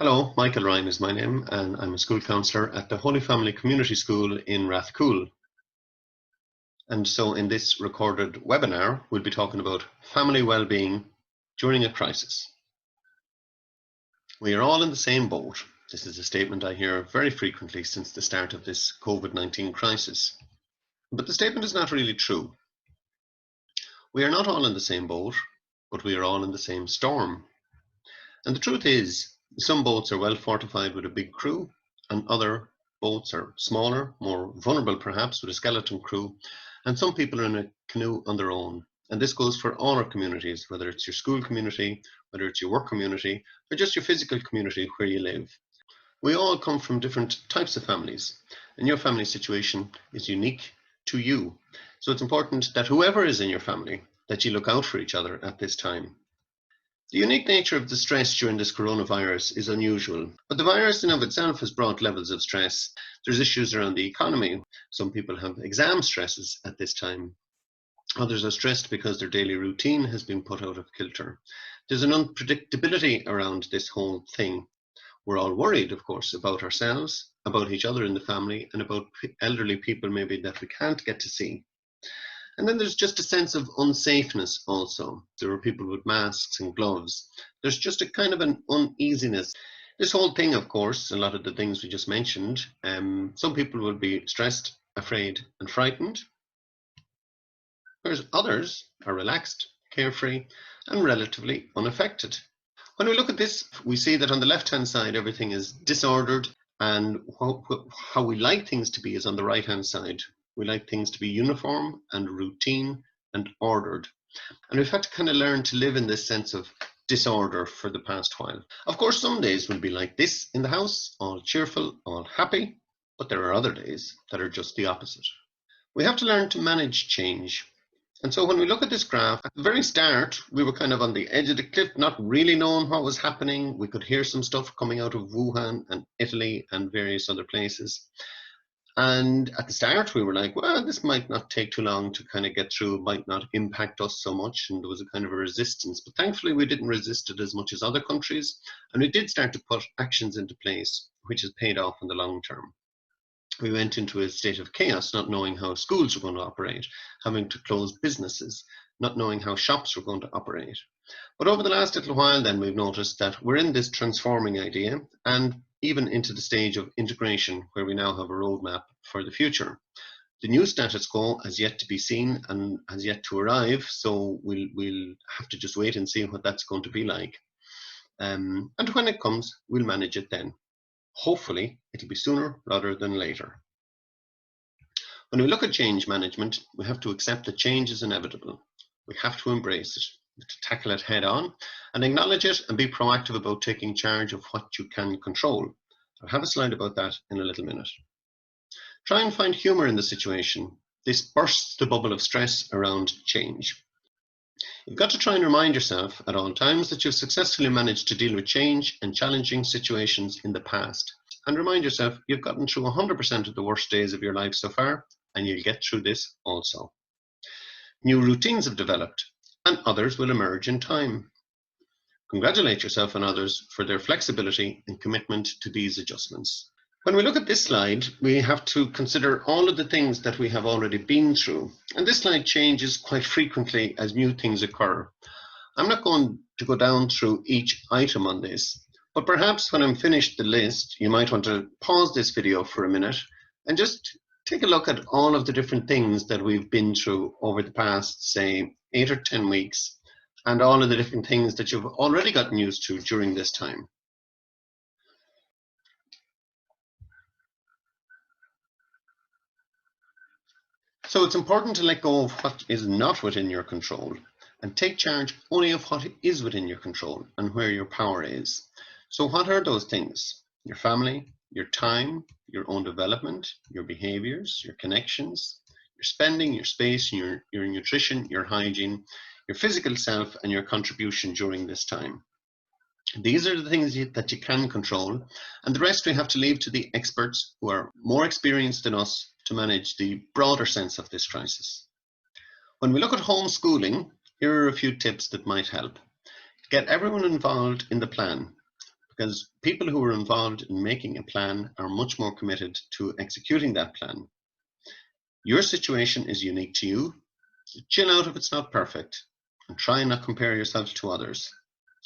Hello, Michael Ryan is my name, and I'm a school counsellor at the Holy Family Community School in Rathcoole. And so in this recorded webinar, we'll be talking about family well-being during a crisis. We are all in the same boat. This is a statement I hear very frequently since the start of this COVID-19 crisis. But the statement is not really true. We are not all in the same boat, but we are all in the same storm. And the truth is, some boats are well fortified with a big crew, and other boats are smaller, more vulnerable perhaps, with a skeleton crew, and some people are in a canoe on their own. And this goes for all our communities, whether it's your school community, whether it's your work community, or just your physical community where you live. We all come from different types of families, and your family situation is unique to you. So it's important that whoever is in your family, that you look out for each other at this time. The unique nature of the stress during this coronavirus is unusual, but the virus in of itself has brought levels of stress. There's issues around the economy. Some people have exam stresses at this time. Others are stressed because their daily routine has been put out of kilter. There's an unpredictability around this whole thing. We're all worried, of course, about ourselves, about each other in the family, and about elderly people maybe that we can't get to see. And then there's just a sense of unsafeness also. There are people with masks and gloves. There's just a kind of an uneasiness. This whole thing, of course, a lot of the things we just mentioned, some people will be stressed, afraid, and frightened, whereas others are relaxed, carefree, and relatively unaffected. When we look at this, we see that on the left-hand side, everything is disordered, and how we like things to be is on the right-hand side. We like things to be uniform and routine and ordered. And we've had to kind of learn to live in this sense of disorder for the past while. Of course, some days will be like this in the house, all cheerful, all happy, but there are other days that are just the opposite. We have to learn to manage change. And so when we look at this graph, at the very start, we were kind of on the edge of the cliff, not really knowing what was happening. We could hear some stuff coming out of Wuhan and Italy and various other places. And at the start, we were like, well, this might not take too long to kind of get through. It might not impact us so much. And there was a kind of a resistance. But thankfully, we didn't resist it as much as other countries. And we did start to put actions into place, which has paid off in the long term. We went into a state of chaos, not knowing how schools were going to operate, having to close businesses, not knowing how shops were going to operate. But over the last little while, then we've noticed that we're in this transforming idea, and even into the stage of integration, where we now have a roadmap for the future. The new status quo has yet to be seen and has yet to arrive, so we'll have to just wait and see what that's going to be like. And when it comes, we'll manage it then. Hopefully, it'll be sooner rather than later. When we look at change management, we have to accept that change is inevitable. We have to embrace it, to tackle it head on, and acknowledge it and be proactive about taking charge of what you can control. I'll have a slide about that in a little minute. Try and find humour in the situation. This bursts the bubble of stress around change. You've got to try and remind yourself at all times that you've successfully managed to deal with change and challenging situations in the past. And remind yourself you've gotten through 100% of the worst days of your life so far, and you'll get through this also. New routines have developed, and others will emerge in time. Congratulate yourself and others for their flexibility and commitment to these adjustments. When we look at this slide, we have to consider all of the things that we have already been through. And this slide changes quite frequently as new things occur. I'm not going to go down through each item on this, but perhaps when I'm finished the list, you might want to pause this video for a minute and just take a look at all of the different things that we've been through over the past, say, 8 or 10 weeks, and all of the different things that you've already gotten used to during this time. So it's important to let go of what is not within your control and take charge only of what is within your control and where your power is. So what are those things? Your family, your time, your own development, your behaviors, your connections, your spending, your space, your nutrition, your hygiene, your physical self, and your contribution during this time. These are the things that you can control, and the rest we have to leave to the experts who are more experienced than us to manage the broader sense of this crisis. When we look at homeschooling, here are a few tips that might help. Get everyone involved in the plan, because people who are involved in making a plan are much more committed to executing that plan. Your situation is unique to you. Chill out if it's not perfect, and try and not compare yourself to others.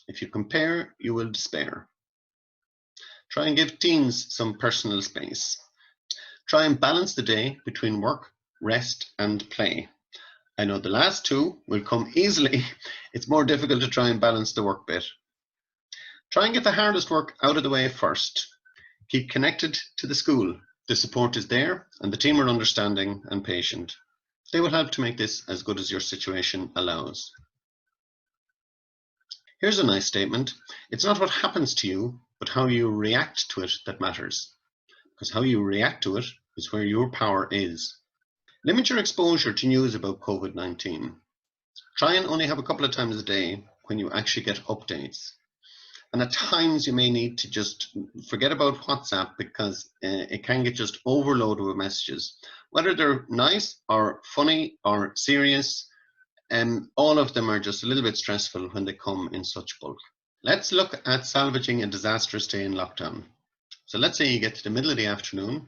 If you compare, you will despair. Try and give teens some personal space. Try and balance the day between work, rest, and play. I know the last two will come easily. It's more difficult to try and balance the work bit. Try and get the hardest work out of the way first. Keep connected to the school. The support is there, and the team are understanding and patient. They will help to make this as good as your situation allows. Here's a nice statement. It's not what happens to you, but how you react to it that matters. Because how you react to it is where your power is. Limit your exposure to news about COVID-19. Try and only have a couple of times a day when you actually get updates. And at times you may need to just forget about WhatsApp because it can get just overloaded with messages. Whether they're nice or funny or serious, all of them are just a little bit stressful when they come in such bulk. Let's look at salvaging a disastrous day in lockdown. So let's say you get to the middle of the afternoon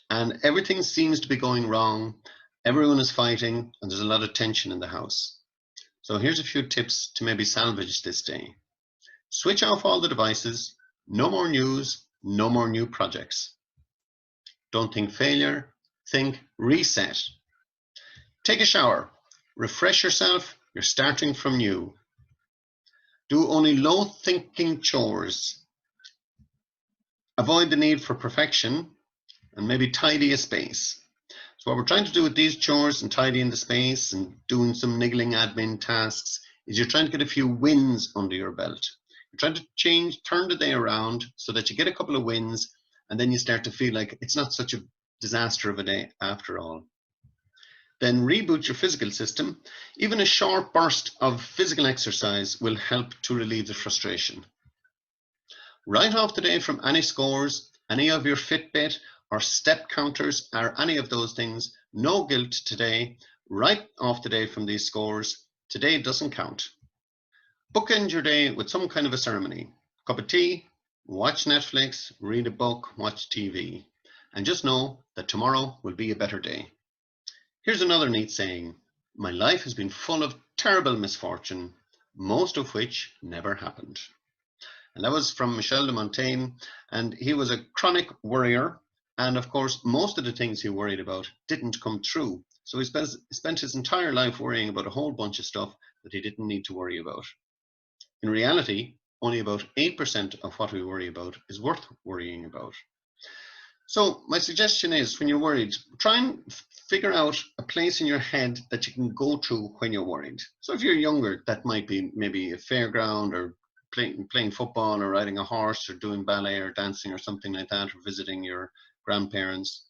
and everything seems to be going wrong. Everyone is fighting and there's a lot of tension in the house. So here's a few tips to maybe salvage this day. Switch off all the devices. No more news, no more new projects. Don't think failure, think reset. Take a shower. Refresh yourself, you're starting from new. Do only low-thinking chores. Avoid the need for perfection and maybe tidy a space. So what we're trying to do with these chores and tidying the space and doing some niggling admin tasks is you're trying to get a few wins under your belt. You're trying to turn the day around so that you get a couple of wins and then you start to feel like it's not such a disaster of a day after all. Then reboot your physical system. Even a short burst of physical exercise will help to relieve the frustration. Write off the day from any scores, any of your Fitbit or step counters or any of those things. No guilt today. Write off the day from these scores. Today doesn't count. Bookend your day with some kind of a ceremony. Cup of tea, watch Netflix, read a book, watch TV. And just know that tomorrow will be a better day. Here's another neat saying. My life has been full of terrible misfortune, most of which never happened. And that was from Michel de Montaigne, and he was a chronic worrier. And of course, most of the things he worried about didn't come true. So he spent his entire life worrying about a whole bunch of stuff that he didn't need to worry about. In reality, only about 8% of what we worry about is worth worrying about. So my suggestion is, when you're worried, try and figure out a place in your head that you can go to when you're worried. So if you're younger, that might be maybe a fairground or playing football or riding a horse or doing ballet or dancing or something like that, or visiting your grandparents.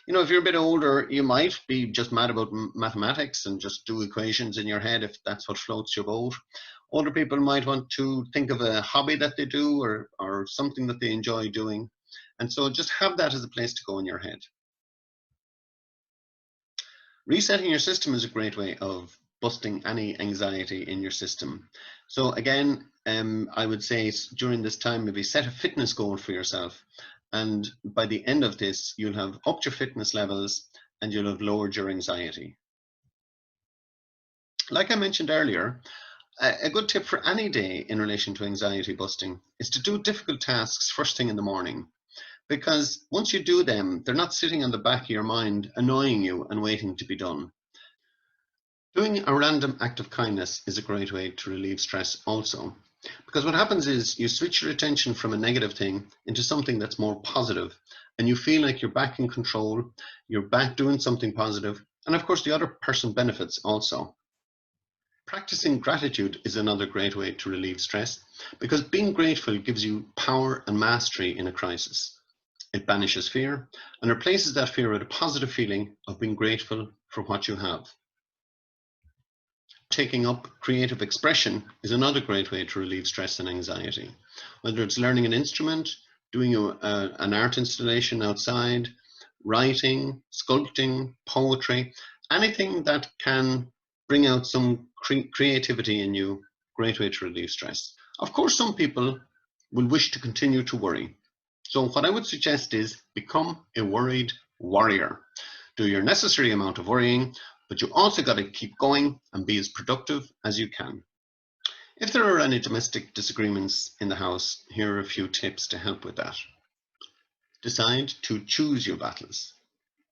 You know, if you're a bit older, you might be just mad about mathematics and just do equations in your head if that's what floats your boat. Older people might want to think of a hobby that they do or something that they enjoy doing. And so just have that as a place to go in your head. Resetting your system is a great way of busting any anxiety in your system. So again, I would say during this time, maybe set a fitness goal for yourself. And by the end of this, you'll have upped your fitness levels and you'll have lowered your anxiety. Like I mentioned earlier, a good tip for any day in relation to anxiety busting is to do difficult tasks first thing in the morning. Because once you do them, they're not sitting on the back of your mind, annoying you and waiting to be done. Doing a random act of kindness is a great way to relieve stress also. Because what happens is you switch your attention from a negative thing into something that's more positive, and you feel like you're back in control, you're back doing something positive, and of course the other person benefits also. Practicing gratitude is another great way to relieve stress, because being grateful gives you power and mastery in a crisis. It banishes fear and replaces that fear with a positive feeling of being grateful for what you have. Taking up creative expression is another great way to relieve stress and anxiety. Whether it's learning an instrument, doing an art installation outside, writing, sculpting, poetry, anything that can bring out some creativity in you, great way to relieve stress. Of course, some people will wish to continue to worry. So what I would suggest is become a worried warrior. Do your necessary amount of worrying, but you also got to keep going and be as productive as you can. If there are any domestic disagreements in the house, here are a few tips to help with that. Decide to choose your battles.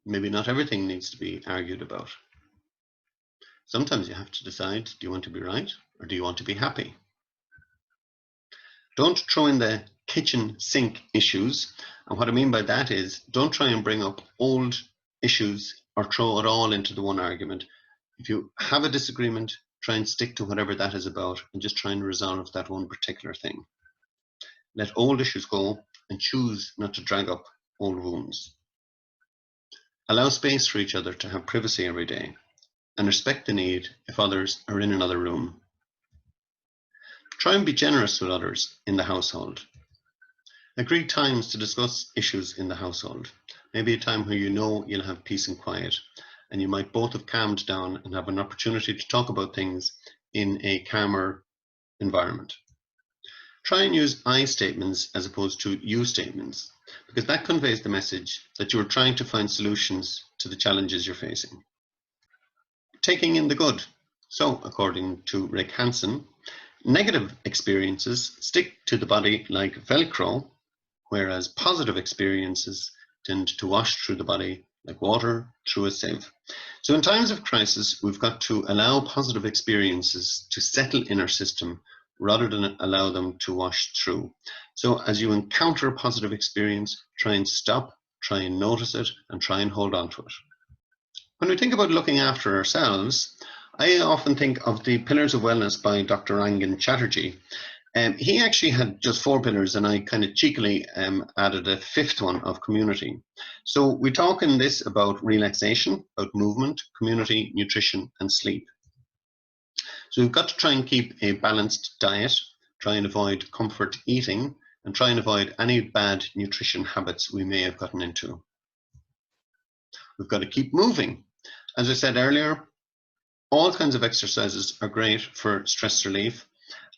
Maybe not everything needs to be argued about. Sometimes you have to decide, do you want to be right or do you want to be happy? Don't throw in the kitchen sink issues. And what I mean by that is don't try and bring up old issues or throw it all into the one argument. If you have a disagreement, try and stick to whatever that is about and just try and resolve that one particular thing. Let old issues go and choose not to drag up old wounds. Allow space for each other to have privacy every day and respect the need if others are in another room. Try and be generous with others in the household. Agree times to discuss issues in the household. Maybe a time where you know you'll have peace and quiet, and you might both have calmed down and have an opportunity to talk about things in a calmer environment. Try and use I statements as opposed to you statements, because that conveys the message that you are trying to find solutions to the challenges you're facing. Taking in the good. So, according to Rick Hansen, negative experiences stick to the body like Velcro, whereas positive experiences tend to wash through the body like water through a sieve. So in times of crisis, we've got to allow positive experiences to settle in our system rather than allow them to wash through. So as you encounter a positive experience, try and stop, try and notice it, and try and hold on to it. When we think about looking after ourselves, I often think of the Pillars of Wellness by Dr. Rangan Chatterjee. He actually had just 4 pillars, and I kind of cheekily added a 5th one of community. So we talk in this about relaxation, about movement, community, nutrition, and sleep. So we've got to try and keep a balanced diet, try and avoid comfort eating, and try and avoid any bad nutrition habits we may have gotten into. We've got to keep moving. As I said earlier, all kinds of exercises are great for stress relief,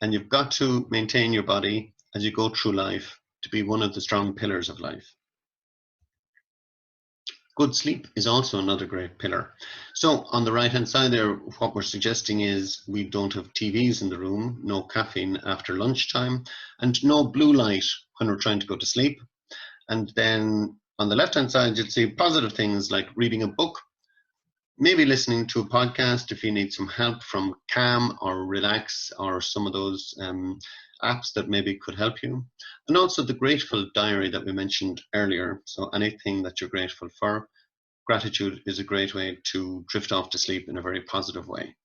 and you've got to maintain your body as you go through life to be one of the strong pillars of life. Good sleep is also another great pillar. So on the right hand side there, what we're suggesting is we don't have TVs in the room, no caffeine after lunchtime, and no blue light when we're trying to go to sleep. And then on the left hand side, you'd see positive things like reading a book, maybe listening to a podcast if you need some help from Calm or Relax or some of those apps that maybe could help you. And also the grateful diary that we mentioned earlier. So anything that you're grateful for. Gratitude is a great way to drift off to sleep in a very positive way.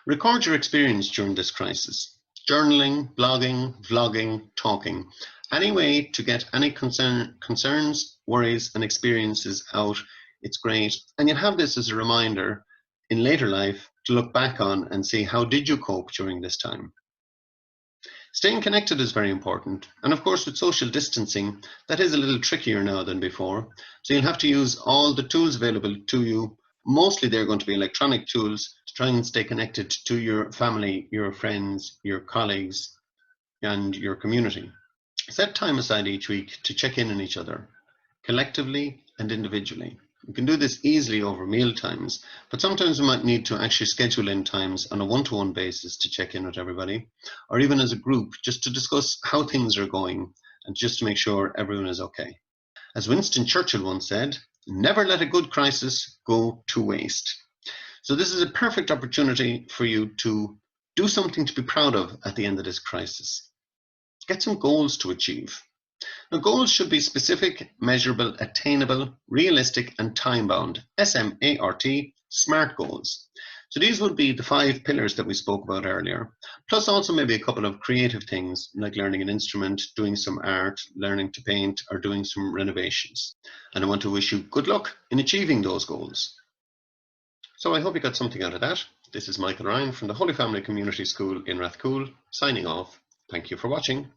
Record your experience during this crisis. Journaling, blogging, vlogging, talking. Any way to get any concerns, worries, and experiences out, it's great. And you'll have this as a reminder in later life to look back on and see how did you cope during this time. Staying connected is very important. And of course, with social distancing, that is a little trickier now than before. So you'll have to use all the tools available to you. Mostly they're going to be electronic tools to try and stay connected to your family, your friends, your colleagues, and your community. Set time aside each week to check in on each other, collectively and individually. You can do this easily over meal times, but sometimes we might need to actually schedule in times on a one-to-one basis to check in with everybody, or even as a group, just to discuss how things are going and just to make sure everyone is okay. As Winston Churchill once said, never let a good crisis go to waste. So this is a perfect opportunity for you to do something to be proud of at the end of this crisis. Get some goals to achieve. Now, goals should be specific, measurable, attainable, realistic, and time-bound. SMART, SMART goals. So these would be the 5 pillars that we spoke about earlier, plus also maybe a couple of creative things like learning an instrument, doing some art, learning to paint, or doing some renovations. And I want to wish you good luck in achieving those goals. So I hope you got something out of that. This is Michael Ryan from the Holy Family Community School in Rathcoole, signing off. Thank you for watching.